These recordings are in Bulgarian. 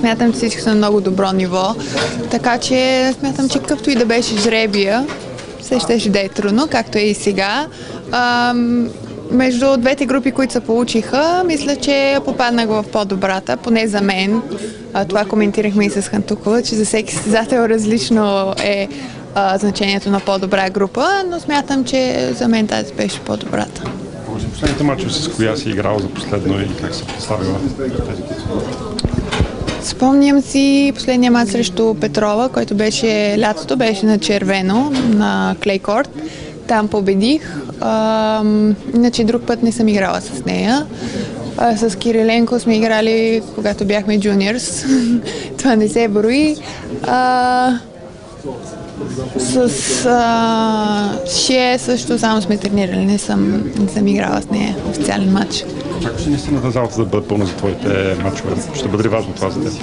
смятам, че всички са на много добро ниво. Така че смятам, че какъвто и да беше жребия, все ще да е трудно, както е и сега. Между двете групи, които се получиха, мисля, че попаднах в по-добрата, поне за мен. Това коментирахме и с Хантукова, че за всеки състезател различно е значението на по-добра група, но смятам, че за мен тази беше по-добрата. За последните мачове с коя си играл за последно и как се представила тези? Спомням си последния мач срещу Петрова, който беше лятото, беше на червено, на клейкорт. Там победих. Иначе друг път не съм играла с нея. С Кириленко сме играли, когато бяхме джуниорс. Това не се брои. С Шие също само сме тренирали. Не съм играла с нея официален матч. Очакваш ли наистина да залата да бъде пълна за твоите матчове? Ще бъде ли важно това за теб?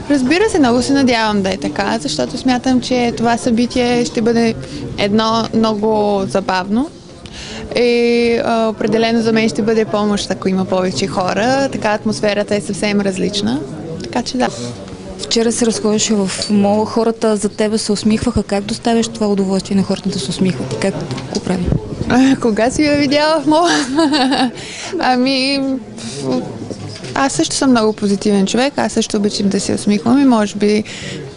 Разбира се, много се надявам да е така, защото смятам, че това събитие ще бъде едно много забавно и определено за мен ще бъде помощ, ако има повече хора. Така атмосферата е съвсем различна. Така че да. Вчера се разходеше в мола, хората за тебе се усмихваха. Как доставяш това удоволствие на хората да се усмихват? Как го прави? Кога си я видяла в мола? Аз също съм много позитивен човек, аз също обичам да се усмихвам и може би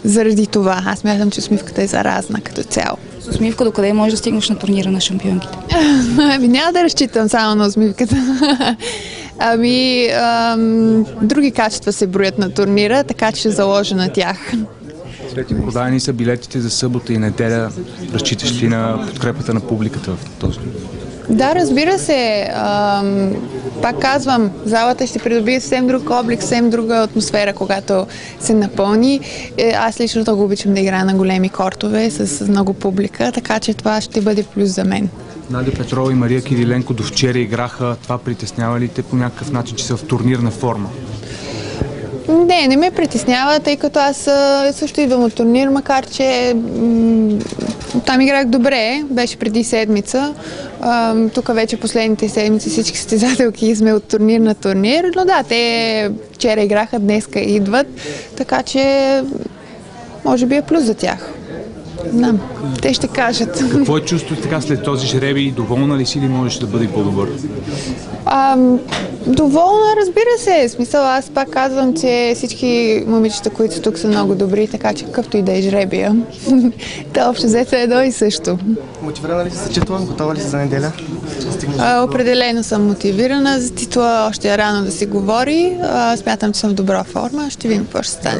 заради това. Аз мятам, че усмивката е заразна като цяло. С усмивка докъде можеш да стигнеш на турнира на шампионките? Няма да разчитам само на усмивката. Други качества се броят на турнира, така че ще заложа на тях. Продадени са билетите за събота и неделя. Разчиташ ли на подкрепата на публиката в този? Да, разбира се. Пак казвам, залата ще придобие съвсем друг облик, съвсем друга атмосфера, когато се напълни. Аз лично много обичам да играя на големи кортове с много публика, така че това ще бъде плюс за мен. Надя Петрова и Мария Кириленко до вчера играха. Това притеснява ли те по някакъв начин, че са в турнирна форма? Не ме притеснява, тъй като аз също идвам от турнир, макар че там играх добре, беше преди седмица. Тук вече последните седмици всички състезателки сме от турнир на турнир, но да, те вчера играха, днеска идват, така че може би е плюс за тях. Да, те ще кажат. Какво е чувството така след този жребий? Доволна ли си или можеш да бъде по-добър? Доволна, разбира се. В смисъл, аз пак казвам, че всички момичета, които са тук, са много добри, така че какъвто и да е жребия. Та общо взето е едно и също. Мотивирана ли си за титла? Готова ли си за неделя? Определено съм мотивирана за титла. Още е рано да се говори. Смятам, че съм в добра форма. Ще видим какво ще стане.